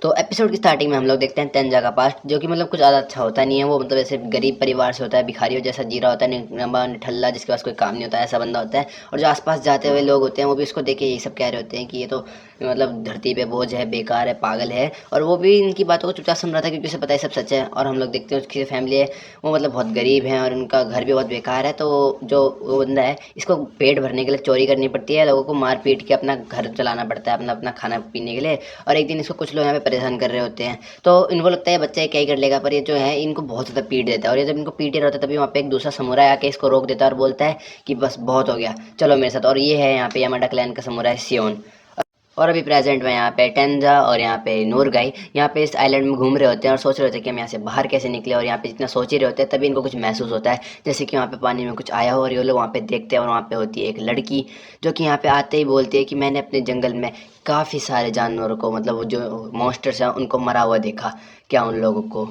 तो एपिसोड की स्टार्टिंग में हम लोग देखते हैं तेंजा का पास्ट, जो कि मतलब कुछ ज़्यादा अच्छा होता नहीं है। वो मतलब ऐसे गरीब परिवार से होता है, भिखारियों जैसा जी रहा होता है, नंबा निठल्ला, जिसके पास कोई काम नहीं होता है, ऐसा बंदा होता है। और जो आसपास जाते हुए लोग होते हैं वो भी उसको देख के यही सब कह रहे होते हैं कि ये तो मतलब धरती पे बोझ है, बेकार है, पागल है। और वो भी इनकी बातों को चुपचाप सुन रहा था क्योंकि उसे पता है सब सच है। और हम लोग देखते हैं उसकी जो फैमिली है वो मतलब बहुत गरीब है और उनका घर भी बहुत बेकार है। तो जो वो बंदा है इसको पेट भरने के लिए चोरी करनी पड़ती है, लोगों को मार पीट के अपना घर चलाना पड़ता है, अपना अपना खाना पीने के लिए। और एक दिन इसको कुछ लोग यहाँ पे परेशान कर रहे होते हैं, तो इनको लगता है बच्चा ये क्या ही कर लेगा, पर ये जो है इनको बहुत ज़्यादा पीट देता है। और ये जब इनको पीट रहा होता है तभी वहाँ पे एक दूसरा समुराई आके इसको रोक देता है और बोलता है कि बस बहुत हो गया, चलो मेरे साथ। और ये है यहाँ पे यामाडा क्लैन का समुराई सियोन। और अभी प्रेजेंट में यहाँ पे टेंजा और यहाँ पे नूरगाई यहाँ पे इस आइलैंड में घूम रहे होते हैं और सोच रहे होते हैं कि हम यहाँ से बाहर कैसे निकले। और यहाँ पे जितना सोच ही रहे होते हैं तभी इनको कुछ महसूस होता है, जैसे कि वहाँ पे पानी में कुछ आया हो। और ये लोग वहाँ पे देखते हैं और वहाँ पे होती है एक लड़की, जो कि यहाँ पे आते ही बोलती है कि मैंने अपने जंगल में काफ़ी सारे जानवरों को, मतलब वो जो मॉन्स्टर्स हैं उनको मरा हुआ देखा, क्या उन लोगों को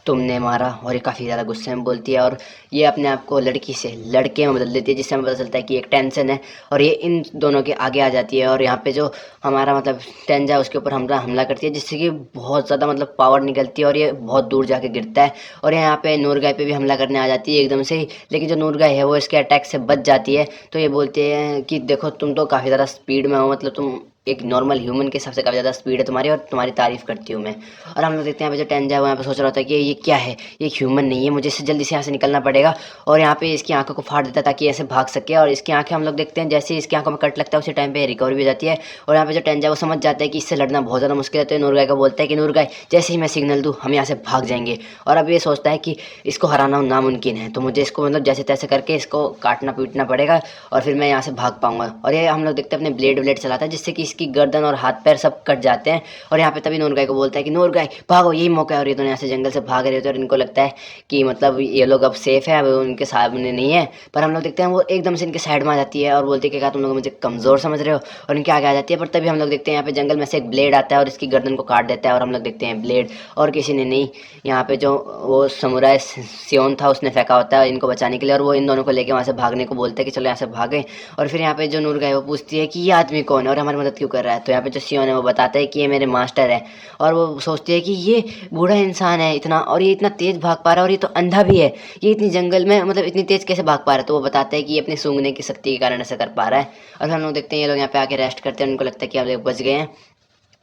तुमने मारा? और ये काफ़ी ज़्यादा गुस्से में बोलती है और ये अपने आप को लड़की से लड़के में बदल देती है, जिससे हमें पता चलता है कि एक टेंशन है। और ये इन दोनों के आगे आ जाती है और यहाँ पे जो हमारा मतलब टेंजा है उसके ऊपर हमला हमला करती है, जिससे कि बहुत ज़्यादा मतलब पावर निकलती है और ये बहुत दूर जाके गिरता है। और यहाँ पे नूरगाय पे भी हमला करने आ जाती है एकदम से ही, लेकिन जो नूरगाय है वो इसके अटैक से बच जाती है। तो ये बोलते हैं कि देखो तुम तो काफ़ी ज़्यादा स्पीड में हो, मतलब तुम एक नॉर्मल ह्यूमन के हिसाब से काफ़ी ज़्यादा स्पीड है तुम्हारी, और तुम्हारी तारीफ़ करती हूँ मैं। और हम लोग देखते हैं यहाँ पे जो टेंजा है वो यहाँ पे सोच रहा होता है कि ये क्या है, ये एक ह्यूमन नहीं है, मुझे इससे जल्दी से यहाँ से निकलना पड़ेगा। और यहाँ पे इसकी आंखों को फाड़ देता है ताकि ऐसे भाग सके। और इसकी आंखें हम लोग देखते हैं जैसे ही इसकी आंखों में कट लगता है उसी टाइम पे रिकवर भी हो जाती है। और यहाँ पे जो टेंजा है वो समझ जाता है कि इससे लड़ना बहुत ज़्यादा मुश्किल है। तो नूरगाय को बोलता है कि नूरगाय जैसे ही मैं सिग्नल दूँ हम यहाँ से भाग जाएंगे। और अब ये सोचता है कि इसको हराना नामुमकिन है, तो मुझे इसको मतलब जैसे तैसे करके इसको काटना पीटना पड़ेगा और फिर मैं यहाँ से भाग पाऊंगा। और ये हम लोग देखते हैं अपने ब्लेड व्लेड चलाता है, जिससे कि इसकी गर्दन और हाथ पैर सब कट जाते हैं। और यहाँ पे तभी नूरगाय को बोलता है कि नूरगाय भागो, यही मौका है। और ये दोनों यहाँ से जंगल से भाग रहे होते हैं और इनको लगता है कि मतलब ये लोग अब सेफ है, अब उनके सामने नहीं है। पर हम लोग देखते हैं वो एकदम से इनके साइड में आ जाती है और बोलती है कि क्या तुम लोग मुझे कमज़ोर समझ रहे हो, और इनके आगे आ जाती है। पर तभी हम लोग देखते हैं यहाँ पे जंगल में से एक ब्लेड आता है और इसकी गर्दन को काट देता है। और हम लोग देखते हैं ब्लेड और किसी ने नहीं, यहाँ पे जो वो समुराई सियोन था उसने फेंका होता है इनको बचाने के लिए। और वो इन दोनों को लेके वहाँ से भागने को बोलते हैं कि चलो यहाँ से भागें। और फिर यहाँ पे जो नूरगाय है वो पूछती है कि ये आदमी कौन है और हमारी मदद क्यों कर रहा है। तो यहाँ पे जो सियोन है वो बताता है कि ये मेरे मास्टर है। और वो सोचती है कि ये बूढ़ा इंसान है इतना, और ये इतना तेज़ भाग पा रहा है, और ये तो अंधा भी है, ये इतनी जंगल में मतलब इतनी तेज़ कैसे भाग पा रहा है। तो वो बताता है कि ये अपनी सूंघने की शक्ति के कारण ऐसा कर पा रहा है। और हम लोग देखते हैं ये लोग यहाँ पे आके रेस्ट करते हैं, उनको लगता है कि अब लोग बच गए हैं।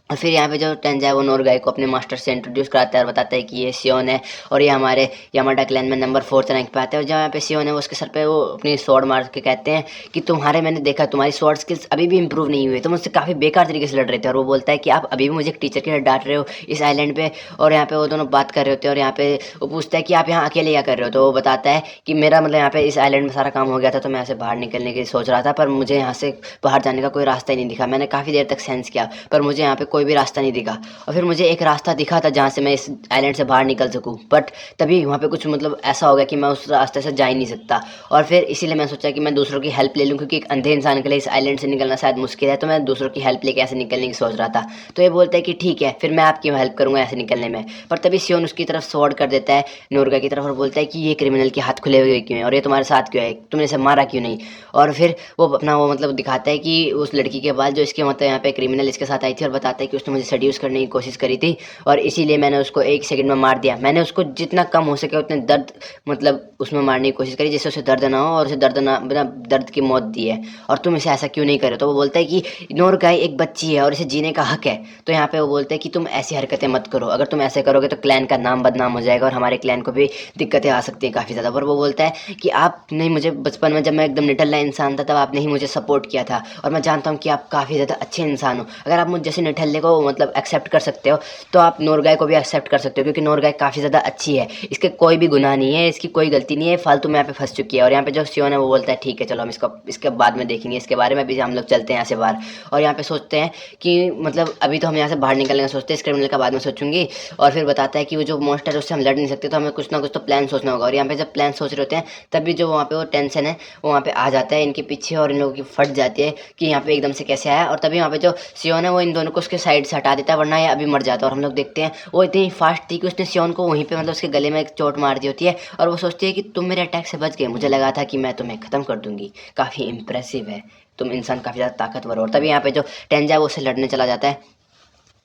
और फिर यहाँ पे जो टेंजा है वो नूरगाय को अपने मास्टर से इंट्रोड्यूस कराता है और बताता है कि ये सियोन है और ये हमारे यामाडा क्लैन में नंबर 4th रैंक पे आता है। और जहाँ यहाँ पे सियोन है वो उसके सर पे वो अपनी स्वॉर्ड मार के कहते हैं कि तुम्हारे, मैंने देखा तुम्हारी स्वॉर्ड स्किल्स अभी भी इंप्रूव नहीं हुई, तुम मुझसे काफ़ी बेकार तरीके से लड़ रहे थे। और वो बोलता है कि आप अभी भी मुझे एक टीचर के लिए डांट रहे हो इस आइलैंड पे। और यहाँ पे वो दोनों बात कर रहे होते हैं और यहाँ पे वो पूछता है कि आप यहाँ अकेले क्या कर रहे हो। तो वो बताता है कि मेरा मतलब यहाँ पे इस आइलैंड में सारा काम हो गया था, तो मैं यहाँ से बाहर निकलने की सोच रहा था, पर मुझे यहाँ से बाहर जाने का कोई रास्ता ही नहीं दिखा। मैंने काफ़ी देर तक सेंस किया पर मुझे यहाँ पे कोई भी रास्ता नहीं दिखा। और फिर मुझे एक रास्ता दिखा था जहाँ से मैं इस आइलैंड से बाहर निकल सकूँ, बट तभी वहाँ पे कुछ मतलब ऐसा हो गया कि मैं उस रास्ते से जा ही नहीं सकता। और फिर इसीलिए मैं सोचा कि मैं दूसरों की हेल्प ले लूँ, क्योंकि एक अंधे इंसान के लिए इस आइलैंड से निकलना शायद मुश्किल है, तो मैं दूसरों की हेल्प लेके ऐसे निकलने की सोच रहा था। तो ये बोलता है कि ठीक है फिर मैं आपकी हेल्प करूँगा ऐसे निकलने में। पर तभी सियोन उसकी तरफ स्वॉर्ड कर देता है नूरगा की तरफ और बोलता है कि ये क्रिमिनल के हाथ खुले हुए क्यों हैं और ये तुम्हारे साथ क्यों है, तुमने इसे मारा क्यों नहीं। और फिर वो अपना वो मतलब दिखाता है कि उस लड़की के बाद जो इसके मतलब यहाँ पे क्रिमिनल इसके साथ आई थी, और बताता है कि उसने मुझे सेड्यूस करने की कोशिश करी थी और इसीलिए मैंने उसको 1 सेकंड में मार दिया। मैंने उसको जितना कम हो सके उतने दर्द मतलब उसमें मारने की कोशिश करी जिससे उसे दर्द ना हो और उसे दर्द ना मतलब दर्द की मौत दी है, और तुम इसे ऐसा क्यों नहीं करे। तो वो बोलता है कि नोर गाय एक बच्ची है और इसे जीने का हक है। तो यहाँ पे वो बोलते हैं कि तुम ऐसी हरकतें मत करो, अगर तुम ऐसे करोगे तो क्लैन का नाम बदनाम हो जाएगा और हमारे क्लैन को भी दिक्कतें आ सकती हैं काफ़ी ज़्यादा। पर वो बोलता है कि आपने मुझे बचपन में जब मैं एकदम निठल्ला इंसान था तब आपने ही मुझे सपोर्ट किया था, और मैं जानता हूँ कि आप काफ़ी ज़्यादा अच्छे इंसान हो। अगर आप मुझ जैसे निठल्ले को मतलब एक्सेप्ट कर सकते हो तो आप नोरगाय को भी एक्सेप्ट कर सकते हो, क्योंकि नोरगाय काफ़ी ज़्यादा अच्छी है, इसके कोई भी गुनाह नहीं है, इसकी कोई गलती नहीं है, फालतू में यहाँ पे फंस चुकी है। और यहाँ पे जो सियोन है वो बोलता है ठीक है चलो हम इसको इसके बाद में देखेंगे, इसके बारे में भी हम लोग चलते हैं यहाँ से बाहर। और यहाँ पे सोचते हैं कि मतलब अभी तो हम यहाँ से बाहर निकलने का सोचते हैं, इस क्रिमिनल का बाद में सोचूंगी। और फिर बताता है कि वो जो मॉन्स्टर है उससे हम लड़ नहीं सकते, तो हमें कुछ ना कुछ तो प्लान सोचना होगा। और यहाँ पे जब प्लान सोच रहे होते हैं तभी जो वहाँ पे वो टेंशन है वो वहाँ पे आ जाता है इनके पीछे और इन लोगों की फट जाती है कि यहाँ पे एकदम से कैसे आया। और तभी वहाँ पे जो सियोन है वो इन दोनों को उसके साइड से हटा देता है, वरना ये अभी मर जाता है। और हम लोग देखते हैं वो इतनी फास्ट थी कि उसने सियोन को वहीं पे मतलब उसके गले में एक चोट मार दी होती है, और वो सोचती है कि तुम मेरे अटैक से बच गए, मुझे लगा था कि मैं तुम्हें ख़त्म कर दूंगी, काफ़ी इंप्रेसिव है, तुम इंसान काफ़ी ज़्यादा ताकतवर हो। और तभी यहाँ पे जो टेंजा है वो उससे लड़ने चला जाता है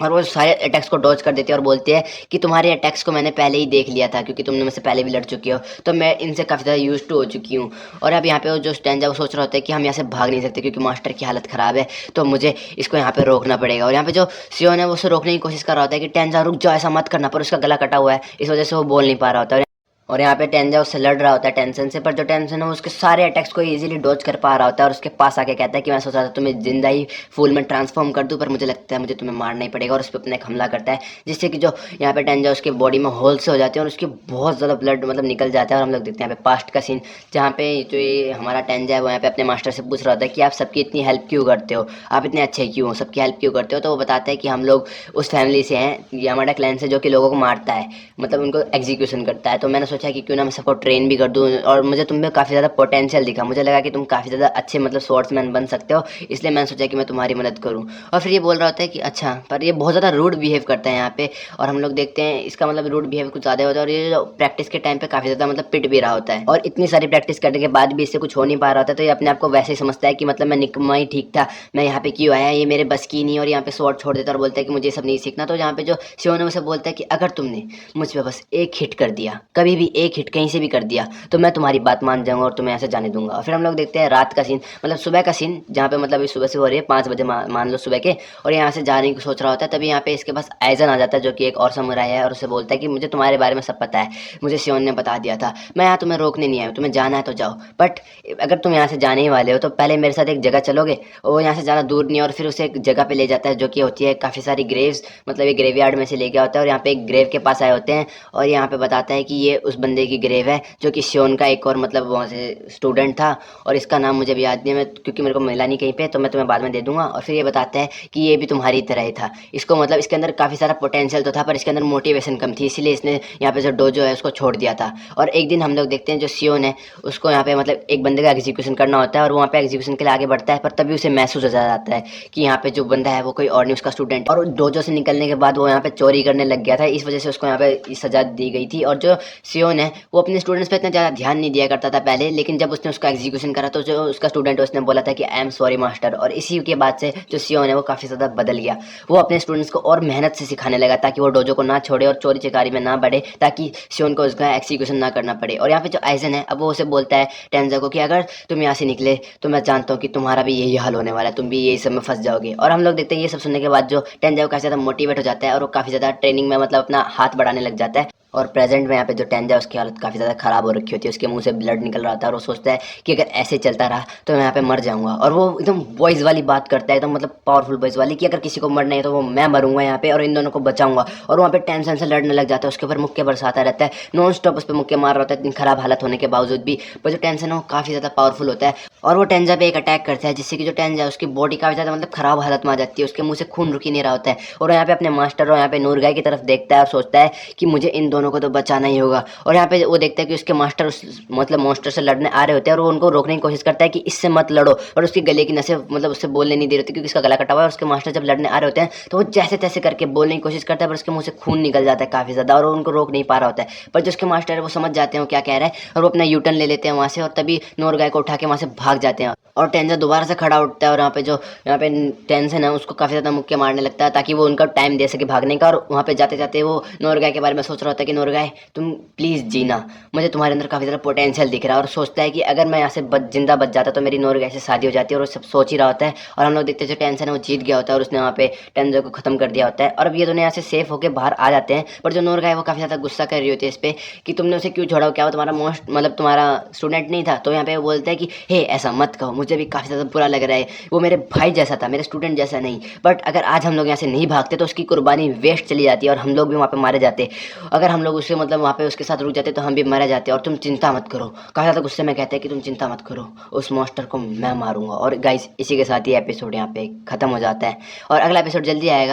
और वो सारे अटैक्स को डॉज कर देती है और बोलती है कि तुम्हारे अटैक्स को मैंने पहले ही देख लिया था, क्योंकि तुमने मुझसे पहले भी लड़ चुकी हो, तो मैं इनसे काफ़ी ज़्यादा यूज टू हो चुकी हूँ। और अब यहाँ पे वो जो स्टैंजा वो सोच रहा होता है कि हम यहाँ से भाग नहीं सकते क्योंकि मास्टर की हालत ख़राब है, तो मुझे इसको यहाँ पे रोकना पड़ेगा। और यहाँ पे जो सियोन है वो उसे रोकने की कोशिश कर रहा होता है कि टेंजा रुक जाओ, ऐसा मत करना, पर उसका गला कटा हुआ है, इस वजह से वो बोल नहीं पा रहा होता है। और यहाँ पे टेंजा उससे लड़ रहा होता है टेंशन से, पर जो टेंशन है वो उसके सारे अटैक्स को इजीली डॉज कर पा रहा होता है और उसके पास आके कहता है कि मैं सोचा था तुम्हें जिंदा ही फूल में ट्रांसफॉर्म कर दूं, पर मुझे लगता है मुझे तुम्हें मारना ही पड़ेगा। और उस पर अपने एक हमला करता है, जिससे कि जो यहाँ पे टेंजा उसके बॉडी में होल से हो जाते हैं और उसके बहुत ज़्यादा ब्लड मतलब निकल जाता है। और हम लोग देखते हैं यहाँ पे पास्ट का सीन, जहाँ पे जो ये हमारा टेंजा है वो यहाँ पे अपने मास्टर से पूछ रहा होता है कि आप सबकी इतनी हेल्प क्यों करते हो, आप इतने अच्छे क्यों हो, सबकी हेल्प क्यों करते हो। तो वो बताते हैं कि हम लोग उस फैमिली से हैं, यामाडा क्लैन से, जो कि लोगों को मारता है, मतलब उनको एग्जीक्यूशन करता है। तो मैंने सोचा कि क्यों ना मैं सबको ट्रेन भी कर दूं, और मुझे तुम में काफ़ी ज़्यादा पोटेंशियल दिखा, मुझे लगा कि तुम काफ़ी ज़्यादा अच्छे मतलब स्वॉर्ड्समैन बन सकते हो, इसलिए मैंने सोचा कि मैं तुम्हारी मदद करूं। और फिर ये बोल रहा होता है कि अच्छा, पर ये बहुत ज़्यादा रूड बिहेव करता है यहाँ पे। और हम लोग देखते हैं इसका मतलब रूड बिहेव कुछ ज़्यादा होता है, और ये जो प्रैक्टिस के टाइम पे काफ़ी ज़्यादा मतलब पिट भी रहा होता है, और इतनी सारी प्रैक्टिस करने के बाद भी इससे कुछ हो नहीं पा रहा होता है। तो ये अपने आप को वैसे ही समझता है कि मतलब मैं निकम्मा ही ठीक था, मैं यहाँ पे क्यों आया, ये मेरे बस की नहीं। और यहाँ पे स्वॉर्ड छोड़ देता है और बोलता है कि मुझे ये सब नहीं सीखना। तो यहाँ पे जो शिवन है उसे बोलता है कि अगर तुमने मुझ पे बस एक हिट कर दिया, कभी भी एक हिट कहीं से भी कर दिया, तो मैं तुम्हारी बात मान जाऊंगा और तुम्हें ऐसे जाने दूंगा। और फिर हम लोग देखते हैं रात का सीन, मतलब सुबह का सीन, जहाँ पे मतलब सुबह से हो रही है 5 बजे मान लो सुबह के, और यहाँ से जाने की सोच रहा होता है। तभी यहाँ पे इसके पास आइजन आ जाता है, जो कि एक और समुराई है, और उसे बोलता है कि मुझे तुम्हारे बारे में सब पता है, मुझे शिवन ने बता दिया था, मैं यहाँ तुम्हें रोकने नहीं आया, तुम्हें जाना है तो जाओ, बट अगर तुम यहाँ से जाने ही वाले हो तो पहले मेरे साथ एक जगह चलोगे। और वो यहाँ से ज़्यादा दूर नहीं है, और फिर उसे एक जगह पे ले जाता है जो कि होती है काफ़ी सारी ग्रेव्स, मतलब ये ग्रेवयार्ड में से ले गया होता है, और यहाँ पे एक ग्रेव के पास आए होते हैं। और यहाँ पे बताता है कि ये उस बंदे की ग्रेव है जो कि शिवन का एक और मतलब वहाँ से स्टूडेंट था, और इसका नाम मुझे भी याद नहीं है, मैं क्योंकि मेरे को मिला नहीं कहीं पे, तो मैं तुम्हें बाद में दे दूंगा। और फिर ये बताता है कि ये भी तुम्हारी तरह ही था, इसको मतलब इसके अंदर काफ़ी सारा पोटेंशियल तो था, पर इसके अंदर मोटिवेशन कम थी, इसीलिए इसने यहाँ पे जो डोजो है उसको छोड़ दिया था। और एक दिन हम लोग देखते हैं जो सियोन है उसको यहाँ पे मतलब एक बंदे का एग्जीक्यूशन करना होता है, और वहाँ पे एग्जीक्यूशन के लिए आगे बढ़ता है, पर तभी उसे महसूस हो जाता है कि यहाँ पे जो बंदा है वो कोई और नहीं, उसका स्टूडेंट। और डोजो से निकलने के बाद वो यहाँ पे चोरी करने लग गया था, इस वजह से उसको यहाँ पे सजा दी गई थी। और जो सियोन है वो अपने स्टूडेंट्स पे इतना ज़्यादा ध्यान नहीं दिया करता था पहले, लेकिन जब उसने उसका एग्जीक्यूशन करा तो जो उसका स्टूडेंट है उसने बोला था कि आई एम सॉरी मास्टर, और इसी के बाद से जो सियोन है वो काफ़ी ज़्यादा बदल गया। वो अपने स्टूडेंट्स को और मेहनत से सिखाने लगा ताकि वो डोजो को ना छोड़े और चोरी चिकारी में ना बढ़े, ताकि सियोन को उसका एग्जीक्यूशन ना करना पड़े। और यहाँ पे जो आइजन है अब वो उसे बोलता है टेंजा को कि अगर तुम यहाँ से निकले तो मैं जानता हूँ कि तुम्हारा भी यही हाल होने वाला है, तुम भी यही सब में फंस जाओगे। और हम लोग देखते हैं ये सब सुनने के बाद जो टेंजा को काफ़ी ज़्यादा मोटिवेट हो जाता है, और वो काफ़ी ज़्यादा ट्रेनिंग में मतलब अपना हाथ बढ़ाने लग जाता है। और प्रेजेंट में यहाँ पे जो टेंजा है उसकी हालत काफ़ी ज़्यादा ख़राब हो रखी होती है, उसके मुंह से ब्लड निकल रहा था, और वो सोचता है कि अगर ऐसे चलता रहा तो मैं यहाँ पे मर जाऊंगा। और वो एकदम वॉइस वाली बात करता है, एकदम मतलब पावरफुल वॉइस वाली, कि अगर किसी को मरना है तो वो मैं मरूंगा यहाँ पे और इन दोनों को बचाऊंगा। और वहाँ पे टेंशन से लड़ने लग जाता है, उसके ऊपर मुक्के बरसाता रहता है, नॉन स्टॉप उस पर मुक्के मार रहा होता है, इतनी खराब हालत होने के बावजूद भी। पर जो टेंशन है वो काफ़ी ज़्यादा पावरफुल होता है, और वो टेंजा पे एक अटैक करता है, जिससे कि जो टेंजा है उसकी बॉडी काफ़ी ज़्यादा मतलब खराब हालत में आ जाती है, उसके मुंह से खून रुक ही नहीं रहा होता है। और यहाँ पे अपने मास्टर और यहाँ पे नूरगाय की तरफ देखता है और सोचता है कि मुझे इन दोनों को तो बचाना ही होगा। और यहाँ पे वो देखता है कि उसके मास्टर उस मतलब मॉन्स्टर से लड़ने आ रहे होते हैं, और वो उनको रोकने की कोशिश करता है कि इससे मत लड़ो, और उसकी गले की नसें मतलब उससे बोलने नहीं दे रही होती क्योंकि उसका गला कटा हुआ है। और उसके मास्टर जब लड़ने आ रहे होते हैं तो वो जैसे तैसे करके बोलने की कोशिश करता है, पर उसके मुंह से खून निकल जाता है काफ़ी ज़्यादा, और वो उनको रोक नहीं पा रहा होता है। पर जो उसके मास्टर है वो समझ जाते हैं वो क्या कह रहा है, और वो अपना यूटर्न ले लेते हैं वहाँ से, और तभी नूरगाय को उठा के वहाँ से भाग जाते हैं। और टेंजा दोबारा से खड़ा उठता है, और यहाँ पे टेंशन है उसको काफ़ी ज़्यादा मुक्के मारने लगता है ताकि वो उनका टाइम दे सके भागने का। और वहाँ पे जाते जाते वो नूरगाय के बारे में सोच रहा होता है कि नूरगाय तुम प्लीज़ जीना, मुझे तुम्हारे अंदर काफ़ी ज़्यादा पोटेंशियल दिख रहा है। और सोचता है कि अगर मैं यहाँ से जिंदा बच जाता तो मेरी नूरगाय से शादी हो जाती है, और वो सब सोच ही रहा होता है। और हम लोग देखते हैं जो टेंशन है वो जीत गया होता है, और उसने वहाँ पे टेंजो को खत्म कर दिया होता है। और अब ये दोनों यहाँ से सेफ होकर बाहर आ जाते हैं, पर जो नूरगाय है वो काफ़ी ज़्यादा गुस्सा कर रही होती है इस पर कि तुमने उसे क्यों छोड़ा, क्या वो तुम्हारा मोस्ट मतलब तुम्हारा स्टूडेंट नहीं था। तो यहाँ पे वो बोलता है कि हे ऐसा मत कहो, मुझे भी काफ़ी ज़्यादा बुरा लग रहा है, वो मेरे भाई जैसा था, मेरे स्टूडेंट जैसा नहीं, बट अगर आज हम लोग यहाँ से नहीं भागते तो उसकी कुर्बानी वेस्ट चली जाती है और हम लोग भी वहाँ पे मारे जाते। अगर हम लोग उससे मतलब वहाँ पे उसके साथ रुक जाते तो हम भी मारे जाते। और तुम चिंता मत करो, काफ़ी ज़्यादा गुस्से में कहते हैं कि तुम चिंता मत करो, उस मॉन्स्टर को मैं मारूंगा। और गाइस इसी के साथ ये एपिसोड यहाँ पे ख़त्म हो जाता है, और अगला एपिसोड जल्दी आएगा।